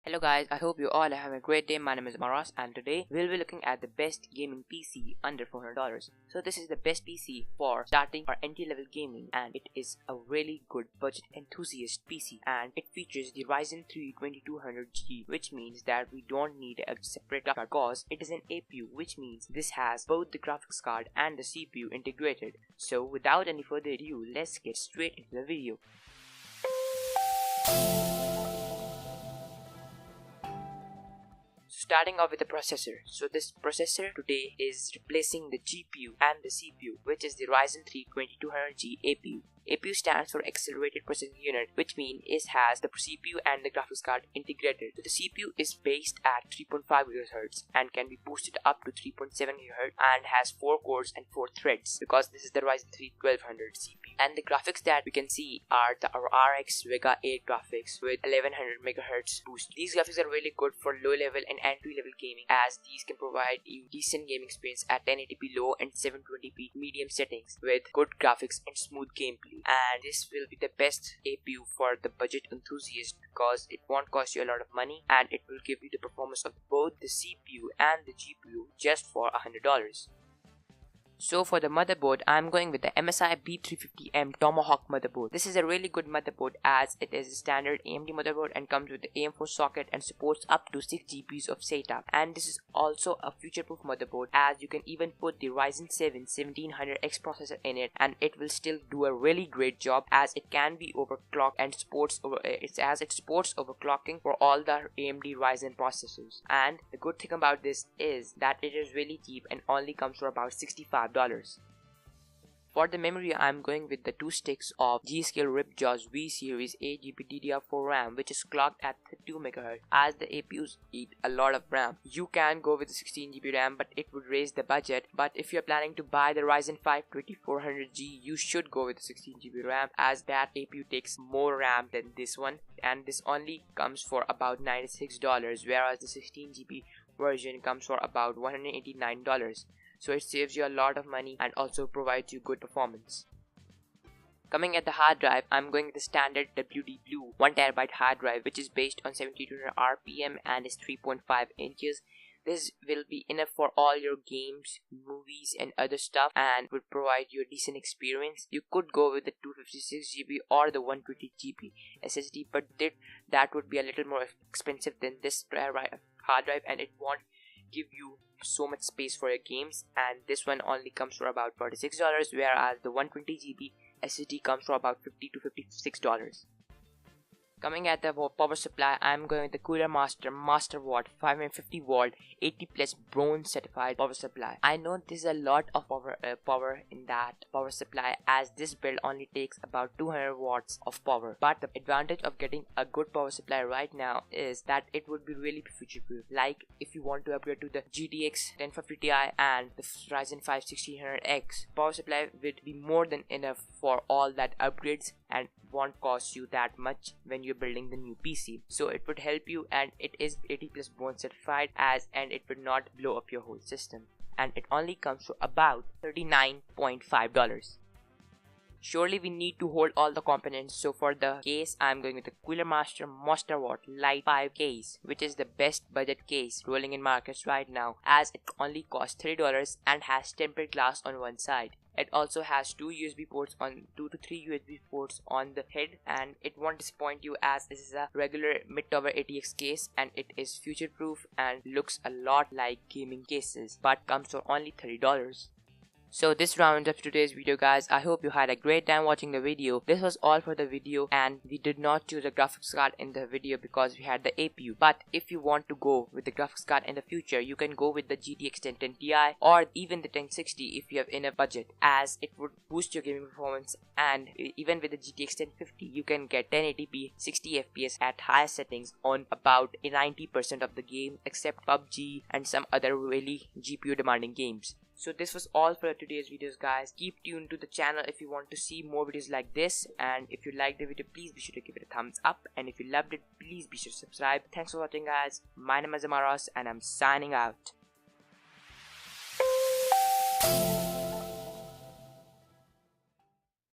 Hello guys, I hope you all are having a great day. My name is Maras and today we'll be looking at the best gaming PC under $400. So this is the best PC for starting or entry-level gaming, and it is a really good budget enthusiast PC, and it features the Ryzen 3 2200G, which means that we don't need a separate graphics card because it is an APU, which means this has both the graphics card and the CPU integrated. So without any further ado, let's get straight into the video. Starting off with the processor. So this processor today is replacing the GPU and the CPU, which is the Ryzen 3 2200G APU. APU stands for Accelerated Processing Unit, which means it has the CPU and the graphics card integrated. So the CPU is based at 3.5 GHz and can be boosted up to 3.7 GHz and has 4 cores and 4 threads because this is the Ryzen 3 1200 CPU. And the graphics that we can see are the RX Vega 8 graphics with 1100 MHz boost. These graphics are really good for low level and entry level gaming, as these can provide you decent gaming experience at 1080p low and 720p medium settings with good graphics and smooth gameplay. And this will be the best APU for the budget enthusiast because it won't cost you a lot of money and it will give you the performance of both the CPU and the GPU just for $100. So for the motherboard, I'm going with the MSI B350M TOMAHAWK motherboard. This is a really good motherboard as it is a standard AMD motherboard and comes with the AM4 socket and supports up to 6 GBs of SATA. And this is also a future-proof motherboard as you can even put the Ryzen 7 1700X processor in it and it will still do a really great job as it can be overclocked and it supports overclocking for all the AMD Ryzen processors. And the good thing about this is that it is really cheap and only comes for about $65. For the memory, I'm going with the 2 sticks of G.SKILL Ripjaws V series 8GB DDR4 RAM, which is clocked at 32 MHz. As the APUs eat a lot of RAM, you can go with the 16GB RAM, but it would raise the budget. But if you're planning to buy the Ryzen 5 2400G, you should go with the 16GB RAM as that APU takes more RAM than this one, and this only comes for about $96, whereas the 16GB version comes for about $189. So it saves you a lot of money and also provides you good performance. Coming at the hard drive, I'm going with the standard WD Blue 1TB hard drive, which is based on 7200 RPM and is 3.5 inches. This will be enough for all your games, movies and other stuff and would provide you a decent experience. You could go with the 256GB or the 120GB SSD, but that would be a little more expensive than this hard drive and it won't give you so much space for your games, and this one only comes for about $46, whereas the 120GB SSD comes for about $50 to $56. Coming at the power supply, I'm going with the Cooler Master Masterwatt 550 volt 80 plus bronze certified power supply. I know there's a lot of power in that power supply as this build only takes about 200 watts of power, but the advantage of getting a good power supply right now is that it would be really future proof. Like if you want to upgrade to the GTX 1050 Ti and the Ryzen 5 1600X, power supply would be more than enough for all that upgrades and won't cost you that much when you're building the new PC. So it would help you, and it is 80 plus bronze certified and it would not blow up your whole system, and it only comes to about $39.5. Surely we need to hold all the components, so for the case I'm going with the Cooler Master Masterwatt Lite 5 case, which is the best budget case rolling in markets right now as it only costs $30 and has tempered glass on one side. It also has 2 to 3 USB ports on the head, and it won't disappoint you as this is a regular mid-tower ATX case and it is future proof and looks a lot like gaming cases, but comes for only $30. So this rounds up today's video, guys. I hope you had a great time watching the video. This was all for the video, and we did not choose a graphics card in the video because we had the APU. But if you want to go with the graphics card in the future, you can go with the GTX 1010 Ti or even the 1060 if you have enough budget, as it would boost your gaming performance. And even with the GTX 1050, you can get 1080p 60 FPS at higher settings on about 90% of the game except PUBG and some other really GPU demanding games. So this was all for today's videos, guys. Keep tuned to the channel if you want to see more videos like this, and if you liked the video, please be sure to give it a thumbs up, and if you loved it, please be sure to subscribe. Thanks for watching, guys. My name is Amaras and I'm signing out.